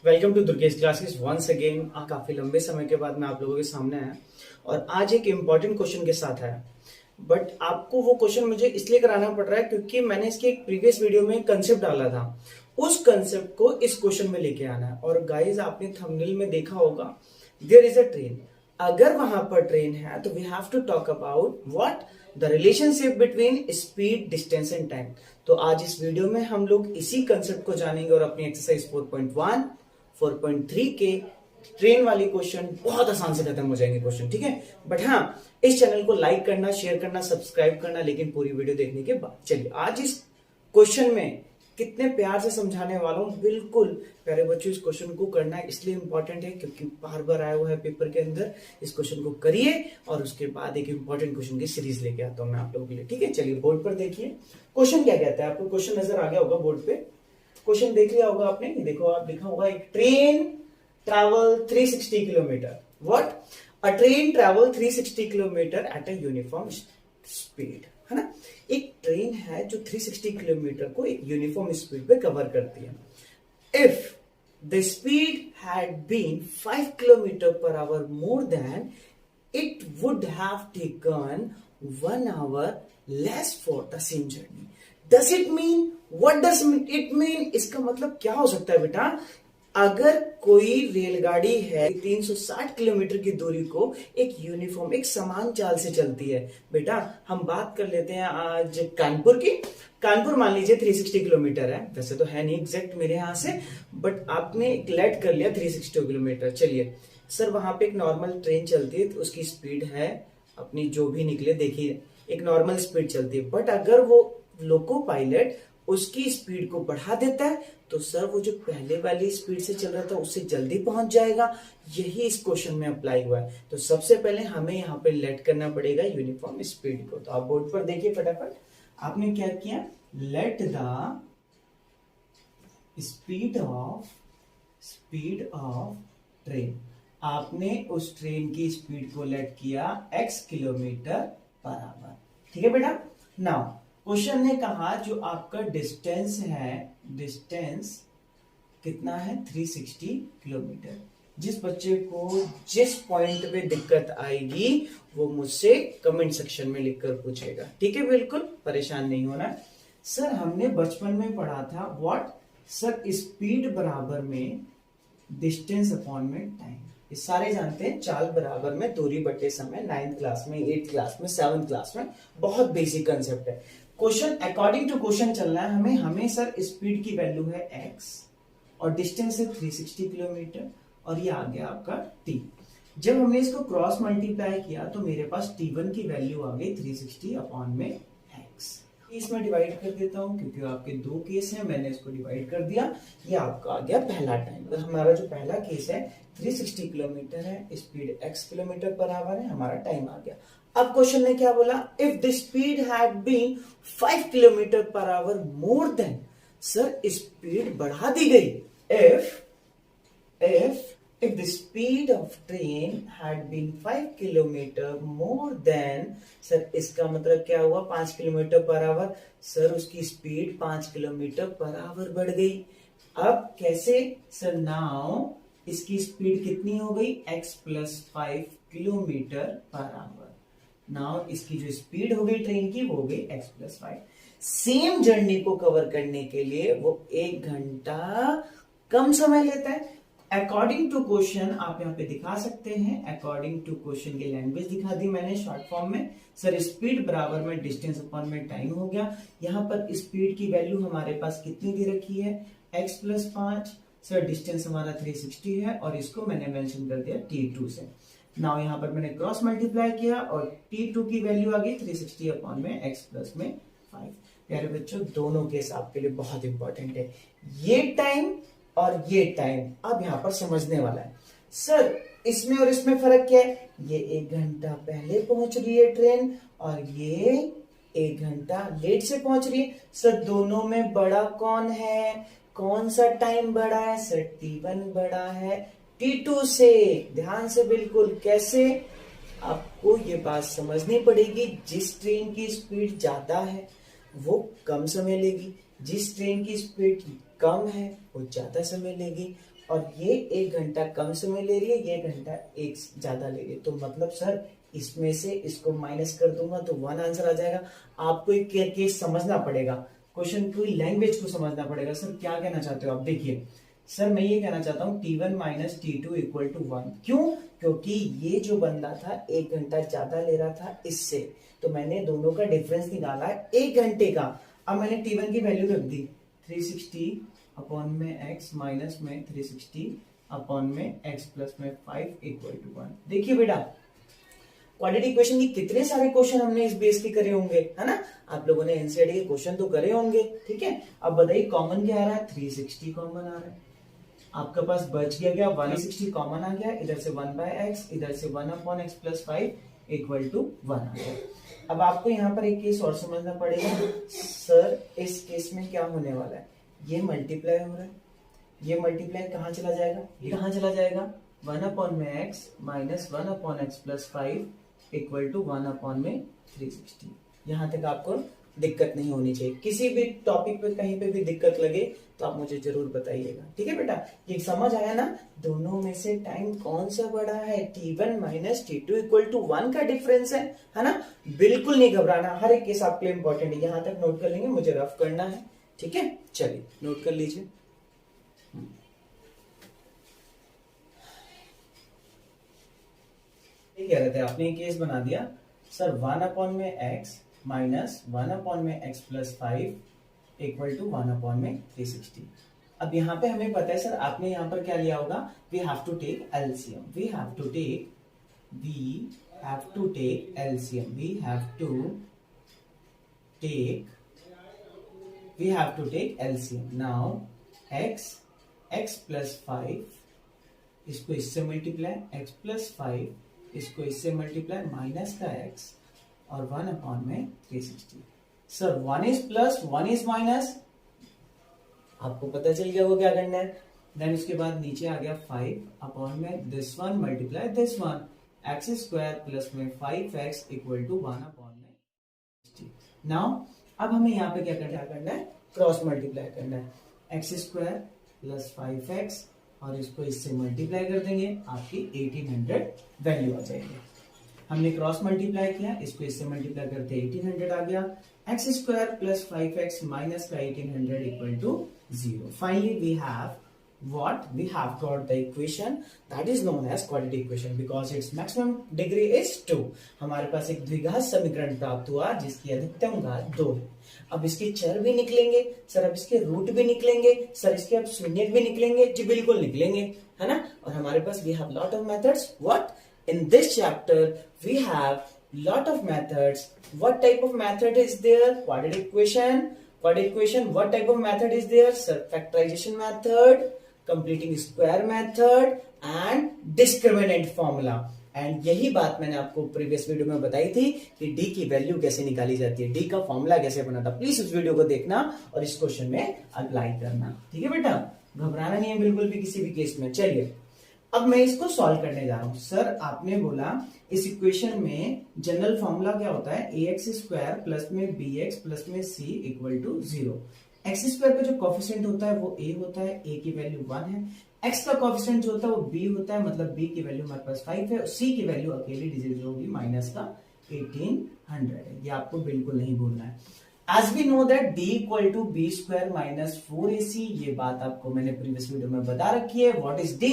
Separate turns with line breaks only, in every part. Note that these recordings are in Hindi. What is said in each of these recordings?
Welcome to Durgesh classes once again. काफी लंबे समय के बाद मैं आप लोगों के सामने आया और आज एक इम्पॉर्टेंट क्वेश्चन के साथ आया। बट आपको वो क्वेश्चन मुझे इसलिए कराना पड़ रहा है क्योंकि मैंने इसके एक प्रीवियस वीडियो में कंसेप्ट डाला था। उस कंसेप्ट को इस क्वेश्चन में लेके आना है। और गाइज आपने थंबनेल में देखा होगा, देयर इज अ ट्रेन। अगर वहां पर ट्रेन है तो we have to talk about what the relationship between speed, distance and time. तो आज इस वीडियो में हम लोग इसी कंसेप्ट को जानेंगे और अपनी एक्सरसाइज 4.1 4.3 के ट्रेन वाली क्वेश्चन बहुत आसान से खत्म हो जाएंगे क्वेश्चन, ठीक है। बट हाँ, इस चैनल को लाइक करना, शेयर करना, सब्सक्राइब करना, लेकिन पूरी वीडियो देखने के बाद। चलिए आज इस क्वेश्चन में कितने प्यार से समझाने वाला हूं। बिल्कुल प्यारे बच्चों, इस क्वेश्चन को करना इसलिए इंपॉर्टेंट है क्योंकि बार बार आया हुआ है पेपर के अंदर। इस क्वेश्चन को करिए और उसके बाद एक इंपॉर्टेंट क्वेश्चन की सीरीज लेके आता हूं मैं आप लोगों के लिए, ठीक है। चलिए बोर्ड पर देखिए क्वेश्चन क्या कहता है। आपको क्वेश्चन नजर आ गया होगा बोर्ड पे। क्वेश्चन देख लिया होगा आपने। देखो आप लिखा होगा एक train travel 360 kilometre. What? A train travel 360 kilometre at a uniform speed, है ना। एक ट्रेन है जो 360 किलोमीटर को एक यूनिफॉर्म स्पीड पे कवर करती है। If the speed had been 5 kilometre per hour more than it would have taken 1 hour less for the same journey. Does it mean? What does it mean? इसका मतलब क्या हो सकता है बेटा? अगर कोई रेलगाड़ी है 360 किलोमीटर की दूरी को एक यूनिफॉर्म, एक समान चाल से चलती है। बेटा हम बात कर लेते हैं आज कानपुर की। कानपुर मान लीजिए 360 किलोमीटर है, वैसे तो है नहीं एग्जैक्ट मेरे यहां से, बट आपने लेट कर लिया 360 किलोमीटर। चलिए सर, वहां पे एक नॉर्मल ट्रेन चलती है तो उसकी स्पीड है अपनी जो भी निकले, देखिए एक नॉर्मल स्पीड चलती है। बट अगर वो लोको पायलट उसकी स्पीड को बढ़ा देता है तो सर वो जो पहले वाली स्पीड से चल रहा था उससे जल्दी पहुंच जाएगा। यही इस क्वेश्चन में अप्लाई हुआ है। तो सबसे पहले हमें यहाँ पे लेट करना पड़ेगा यूनिफॉर्म स्पीड को। तो आप बोर्ड पर देखिए फटाफट। आपने क्या किया? Let the speed of train. आपने उस ट्रेन की स्पीड को लेट किया x किलोमीटर पर आवर, ठीक है बेटा। नाउ क्वेश्चन ने कहा जो आपका डिस्टेंस है, डिस्टेंस कितना है? 360 किलोमीटर। जिस बच्चे को जिस पॉइंट पे दिक्कत आएगी वो मुझसे कमेंट सेक्शन में लिखकर पूछेगा, ठीक है। बिल्कुल परेशान नहीं होना। सर हमने बचपन में पढ़ा था व्हाट? सर स्पीड बराबर में डिस्टेंस अपॉन में टाइम। ये सारे जानते हैं, चाल बराबर में दूरी बटे समय। 9th क्लास में, 8th क्लास में, 7th क्लास में बहुत बेसिक कंसेप्ट है। क्वेश्चन अकॉर्डिंग टू क्वेश्चन चलना है हमें सर स्पीड की वैल्यू है x और डिस्टेंस है 360 किलोमीटर और ये आ गया आपका t। जब हमने इसको क्रॉस मल्टीप्लाई किया तो मेरे पास t1 की वैल्यू आ गई 360 अपॉन में x। इसमें डिवाइड कर देता हूं क्योंकि आपके दो केस हैं, मैंने इसको डिवाइड कर दिया। ये आपका आ गया पहला टाइम। तो हमारा जो पहला केस है 360 किलोमीटर है, speed x kilometre per our है, हमारा टाइम आ गया। अब क्वेश्चन ने क्या बोला? If the speed had been 5 kilometre per hour more than. Sir speed बढ़ा दी गई। if the speed of train had been 5 kilometer more than, sir इसका मतलब क्या हुआ? 5 किलोमीटर पर आवर। सर उसकी स्पीड 5 किलोमीटर पर आवर बढ़ गई। अब कैसे? सर नाउ इसकी स्पीड कितनी हो गई? x plus 5 kilometre per our. Now इसकी जो स्पीड हो गई ट्रेन की वो हो गई x प्लस 5। सेम जर्नी को कवर करने के लिए वो 1 घंटा कम समय लेता है। अकॉर्डिंग टू क्वेश्चन आप यहाँ पे दिखा सकते हैं। अकॉर्डिंग टू क्वेश्चन की लैंग्वेज दिखा दी मैंने शॉर्ट फॉर्म में। सर स्पीड बराबर में डिस्टेंस अपॉन में टाइम हो गया। यहाँ पर स्पीड की वैल्यू हमारे पास कितनी दे रखी है? x plus 5। सर डिस्टेंस हमारा 360 है और इसको मैंने मेंशन कर दिया t2 से। नाउ यहाँ पर मैंने क्रॉस मल्टीप्लाई किया और t2 की वैल्यू आ गई 360 अपॉन में x प्लस में 5। प्यारे बच्चों दोनों केस आपके लिए बहुत इंपॉर्टेंट है, ये टाइम और ये टाइम। अब यहाँ पर समझने वाला है। सर इसमें और इसमें फर्क क्या है? ये 1 घंटा पहले पहुंच रही है ट्रेन और ये 1 घंटा लेट से पहुंच रही है। सर दोनों में बड़ा कौन है? कौन सा टाइम बड़ा है? सर t1 बड़ा है t2 से। ध्यान से बिल्कुल। कैसे? आपको ये बात समझनी पड़ेगी, जिस ट्रेन की स्पीड ज्यादा है वो कम समय लेगी, जिस ट्रेन की स्पीड कम है वो ज्यादा समय लेगी। और ये 1 घंटा कम समय ले रही है, ये घंटा एक ज्यादा ले रही है। तो मतलब सर इसमें से इसको माइनस कर दूंगा तो 1 आंसर आ जाएगा। आपको एक केस समझना पड़ेगा, क्वेश्चन की लैंग्वेज को समझना पड़ेगा। सर क्या कहना चाहते हो आप? देखिए सर मैं ये कहना चाहता हूँ T1 minus T2 equal to 1। क्यों? क्योंकि ये जो बंदा था 1 घंटा ज्यादा ले रहा था इससे, तो मैंने दोनों का डिफरेंस निकाला है 1 घंटे का। अब मैंने T1 की वैल्यू रख दी 360 अपॉन में x माइनस में 360 अपॉन में x प्लस में 5 इक्वल टू 1। देखिए बेटा क्वाड्रेटिक इक्वेशन की कितने सारे क्वेश्चन हमने इस बेस के करे होंगे, है ना? आप लोगों ने एनसीईआरटी के क्वेश्चन तो करे होंगे, ठीक है। अब बताइए कॉमन क्या आ रहा है? 360 कॉमन आ रहा है। आपके पास बच गया 160 कॉमन आ गया, इधर से 1/x, इधर से 1 upon x plus 5 equal to 1 आ गया। अब आपको यहाँ पर एक केस और समझना पड़ेगा। सर इस केस में क्या होने वाला है? ये मल्टीप्लाई हो रहा है, ये मल्टीप्लाई कहाँ चला जाएगा? ये कहाँ चला जाएगा? 1 अपॉन में x minus 1 upon x plus 5 equal to 1 upon में 360। यहाँ तक आपको दिक्कत नहीं होनी चाहिए। किसी भी टॉपिक पे कहीं पे भी दिक्कत लगे तो आप मुझे जरूर बताइएगा, ठीक है बेटा। ये समझ आया ना? दोनों में से टाइम कौन सा बड़ा है? T1 minus T2 equal to 1 का डिफरेंस है ना? बिल्कुल नहीं घबराना, हर एक केस आपके लिए इंपॉर्टेंट है। यहाँ तक नोट कर लेंगे, मुझे रफ करना है, ठीक है। चलिए नोट कर लीजिए। कह रहे थे आपने केस बना दिया सर 1 अपॉन में x माइनस 1 अपॉन में x plus 5 equal to 1 upon में 360। अब यहाँ पे हमें पता है सर, आपने यहाँ पर क्या लिया होगा? We have to take LCM, we have to take LCM, we have to take LCM. Now x plus 5 इसको इससे मल्टीप्लाई, x प्लस 5 इसको इससे मल्टीप्लाई, माइनस का x और 1 अपॉन में 360। Sir 1 is plus 1 is minus, आपको पता चल गया वो क्या करना है। देन उसके बाद नीचे आ गया 5 अपॉन में this one multiply this one, x square plus में 5x इक्वल टू 1 अपॉन में 60। नाउ अब हमें यहाँ पे क्या करना है? क्रॉस मल्टीप्लाई करना है। एक्स स्क्वायर प्लस 5x और इसको इससे मल्टीप्लाई कर देंगे, आपकी 1800 वैल्यू आ जाएगी। हमने क्रॉस मल्टीप्लाई किया, इसको इससे मल्टीप्लाई करते 1800 आ गया। X square plus 5x minus का 1800 equal to 0। Finally we have got the equation that is known as quadratic equation because its maximum degree is 2। हमारे पास एक द्विघात समीकरण प्राप्त हुआ जिसकी अधिकतम घात 2 है। अब इसके चर भी निकलेंगे सर, अब इसके रूट भी निकलेंगे सर, इसके अब शून्यक भी निकलेंगे जी, बिल्कुल निकलेंगे, है ना। और हमारे पास we have lot of methods। What? In this chapter we have lot of methods। What type of method is there? Quadratic equation। What type of method is there? Sir, factorization method, completing square method and discriminant formula। And यही बात मैंने आपको प्रीवियस वीडियो में बताई थी कि डी की वैल्यू कैसे निकाली जाती है, डी का फॉर्मूला कैसे बना था। प्लीज उस वीडियो को देखना और इस क्वेश्चन में अप्लाई करना, ठीक है बेटा। घबराना नहीं है बिल्कुल भी किसी भी केस में। चलिए अब मैं इसको सॉल्व करने जा रहा हूं। सर आपने बोला इस इक्वेशन में जनरल फॉर्मूला क्या होता है? ax स्क्वायर प्लस में bx प्लस में c equal to 0। X square का जो कोफिशिएंट होता है वो a होता है, a की वैल्यू 1 है। x का कोफिशिएंट जो होता है वो b होता है, मतलब b की वैल्यू हमारे पास 5 है। c की वैल्यू अकेली डिजिट जो होगी माइनस का 1800 है। ये आपको बिल्कुल नहीं भूलना है। As we know that d equal to b square minus 4ac, ये बात आपको मैंने प्रीवियस वीडियो में बता रखी है। What is d?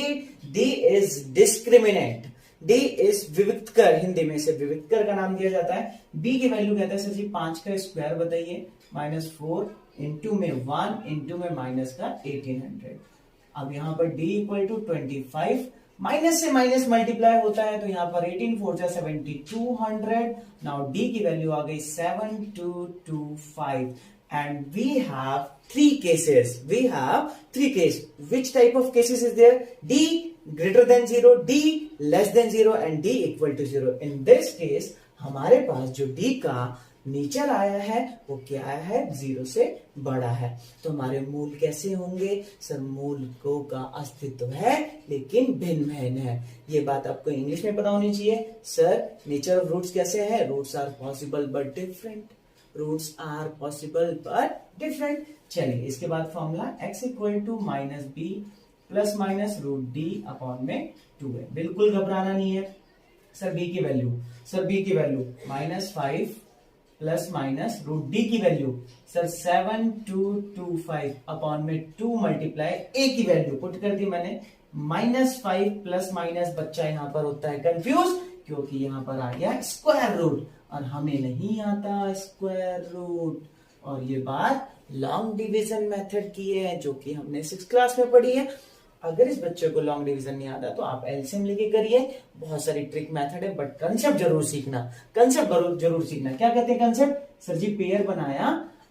d is discriminant, d is विविक्तकर, हिंदी में इसे विविक्तकर का नाम दिया जाता है। b की वैल्यू कहते हैं सर जी 5 का स्क्वायर बताइए, माइनस 4 इंटू में 1 इंटू में माइनस का 1800। अब यहाँ पर d इक्वल टू 25, माइनस से माइनस मल्टीप्लाई होता है तो यहाँ पर 18 4 जा 7200। नाउ d की वैल्यू आ गई 7225 and we have 3 cases. Which type of cases is there? d greater than 0, d less than 0 and d equal to 0। in this case हमारे पास जो d का नीचर आया है वो क्या आया है? 0 से बड़ा है। तो हमारे मूल कैसे होंगे? सर मूलकों का अस्तित्व है लेकिन भिन्न भिन्न है। ये बात आपको इंग्लिश में पता होनी चाहिए। सर नेचर ऑफ रूट्स कैसे है? Roots are possible but different. चलिए इसके बाद formula x equal to minus b plus minus root d upon में 2 है। बिल्कुल घबराना नहीं है। सर बी की value -5 plus minus root d की वैल्यू सर 7225 अपॉन में 2 मल्टीप्लाई ए की वैल्यू पुट कर दी मैंने। -5 प्लस माइनस, बच्चा यहां पर होता है कंफ्यूज क्योंकि यहां पर आ गया स्क्वायर रूट और हमें नहीं आता स्क्वायर रूट। और ये बात लॉन्ग डिवीजन मेथड की है जो कि हमने 6th क्लास में पढ़ी है। अगर इस बच्चे को लॉन्ग डिवीजन नहीं आता तो आप एलसीएम लेके करिए। बहुत सारी ट्रिक मेथड है बट कंसेप्ट जरूर सीखना, क्या कहते हैं कंसेप्ट? सर जी पेयर बनाया,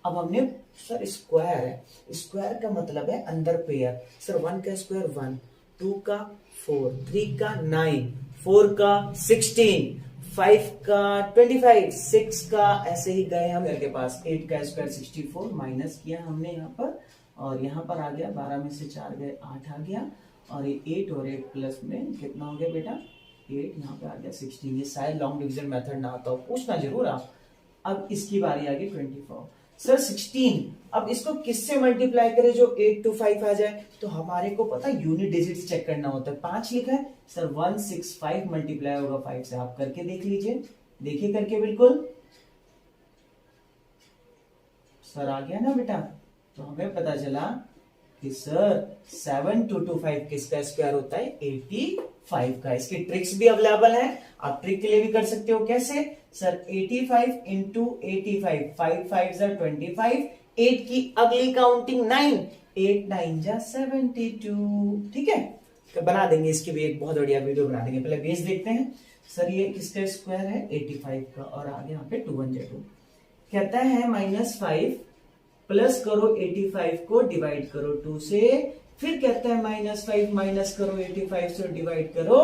अब हमने सर स्क्वायर है, स्क्वायर का मतलब है अंदर पेयर। सर 1 का स्क्वायर 1, 2 का 4, 3 का 9, 4 का 16, 5 का 25, 6 का ऐसे ही गए हम के पास। 8 का स्क्वायर 64 माइनस किया हमने यहाँ पर और यहाँ पर आ गया 12 में से 4 गए 8 आ गया और ये 8 और 8 प्लस में कितना हो गया बेटा 8, यहाँ पे आ गया 16। ये शायद लॉन्ग डिवीजन मेथड ना आता हो, पूछना जरूर आप। अब इसकी बारी आ गई 24। सर 16, अब इसको किससे मल्टीप्लाई करें जो 8 to 5 आ जाए? तो हमारे को पता यूनिट डिजिट चेक करना होता है। 5 लिखा है सर 165 मल्टीप्लाई होगा 5 से। आप करके देख लीजिए, देखिए करके बिल्कुल। सर आ गया ना बेटा? तो हमें पता चला कि सर 7225 किसका स्क्वायर होता है? 85 का। इसकी ट्रिक्स भी अवेलेबल है, आप ट्रिक के लिए भी कर सकते हो। कैसे? सर 85 इंटू 85, 5 5 जा 25, 8 की अगली काउंटिंग 9, 8 9 जा 72। ठीक है, तो बना देंगे इसकी भी एक बहुत बढ़िया वीडियो बना देंगे। पहले बेस देखते हैं। सर ये किसका स्क्वायर है? 85 का और आगे यहाँ पे 2 1 जा 2। कहता है -5 प्लस करो 85 को डिवाइड करो 2 से, फिर कहता है -5 माइनस करो 85 से डिवाइड करो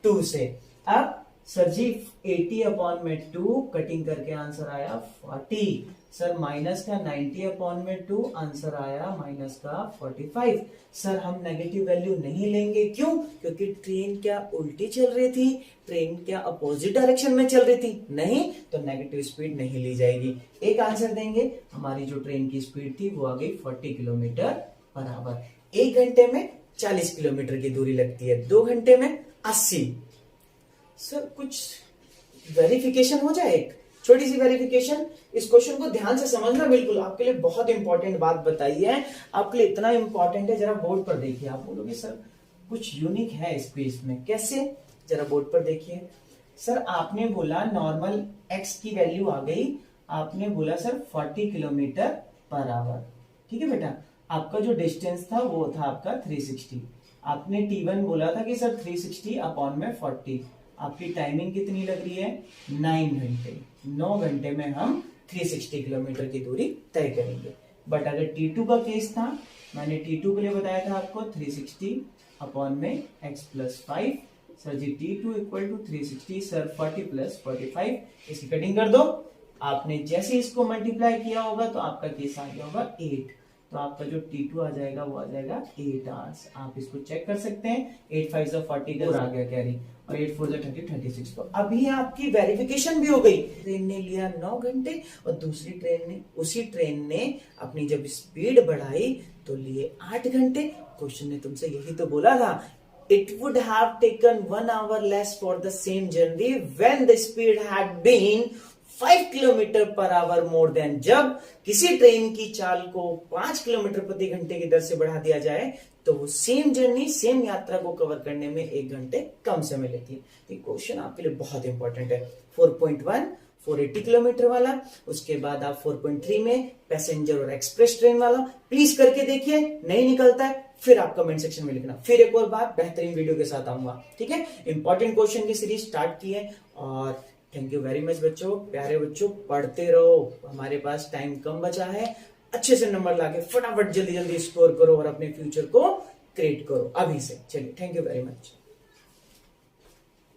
2 से। अब सर जी 80 अपॉन में 2 कटिंग करके आंसर आया 40। सर माइनस का 90 अपॉन में 2 आंसर आया माइनस का 45। सर हम नेगेटिव वैल्यू नहीं लेंगे, क्यों? क्योंकि ट्रेन क्या उल्टी चल रही थी? ट्रेन क्या अपोजिट डायरेक्शन में चल रही थी? नहीं, तो नेगेटिव स्पीड नहीं ली जाएगी। एक आंसर देंगे, हमारी जो ट्रेन की स्पीड थी वो आ गई 40 किलोमीटर पर आवर। 1 घंटे में 40 किलोमीटर की दूरी लगती है, 2 घंटे में 80। सर कुछ वेरिफिकेशन हो जाए, एक छोटी सी वेरिफिकेशन। इस क्वेश्चन को ध्यान से समझना, बिल्कुल आपके लिए बहुत इंपॉर्टेंट बात बताई है, आपके लिए इतना इंपॉर्टेंट है। जरा बोर्ड पर देखिए, आप बोलोगे सर कुछ यूनिक है इस पेज में, कैसे? जरा बोर्ड पर देखिए। सर आपने बोला नॉर्मल एक्स की वैल्यू आ गई, आपने बोला सर 40 किलोमीटर पर आवर। ठीक है बेटा, आपका जो डिस्टेंस था वो था आपका 360। आपने T1 बोला था कि सर 360 अपॉन में 40। आपकी टाइमिंग कितनी लग रही है? 9 घंटे। 9 घंटे में हम 360 किलोमीटर की दूरी तय करेंगे। बट अगर T2 का केस था, मैंने T2 के लिए बताया था आपको 360 अपॉन में x plus 5। Sir ji T2 equal to 360, sir 40 plus 45, इसकी कटिंग कर दो। आपने जैसे इसको मल्टीप्लाई किया होगा तो आपका केस आ गया होगा 8। तो आपका जो T2 आ जाएगा वो आ जाएगा 8 आवर्स। आप इसको चेक कर सकते हैं। 8 5 जा 40 का आ गया कैरी और 8 4 जा 30 36। तो अभी आपकी वेरिफिकेशन भी हो गई। ट्रेन ने लिया 9 घंटे और दूसरी ट्रेन ने अपनी जब स्पीड बढ़ाई तो लिए 8 घंटे। क्वेश्चन ने तुमसे यही तो बोला था, it would have taken 1 hour less for the same journey when the speed had been 5 kilometre per hour more then. जब किसी ट्रेन की चाल को 5 किलोमीटर प्रति घंटे की दर से बढ़ा दिया जाए तो वो सेम जर्नी, सेम यात्रा को कवर करने में 1 घंटे कम समय लेती है। ये क्वेश्चन आपके लिए बहुत इंपॉर्टेंट है। 4.1 480 किलोमीटर वाला, उसके बाद आप 4.3 में पैसेंजर और एक्सप्रेस ट्रेन वाला। प्लीज करके देखिए, नहीं निकलता है फिर आप कमेंट सेक्शन में लिखना। फिर एक और बात बेहतरीन वीडियो के साथ आऊंगा। ठीक है, इंपॉर्टेंट क्वेश्चन की सीरीज स्टार्ट की है। और थैंक यू वेरी मच बच्चों, प्यारे बच्चों, पढ़ते रहो। हमारे पास टाइम कम बचा है, अच्छे से नंबर लाके फटाफट जल्दी जल्दी स्कोर करो और अपने फ्यूचर को क्रिएट करो अभी से। चलिए, थैंक यू वेरी मच।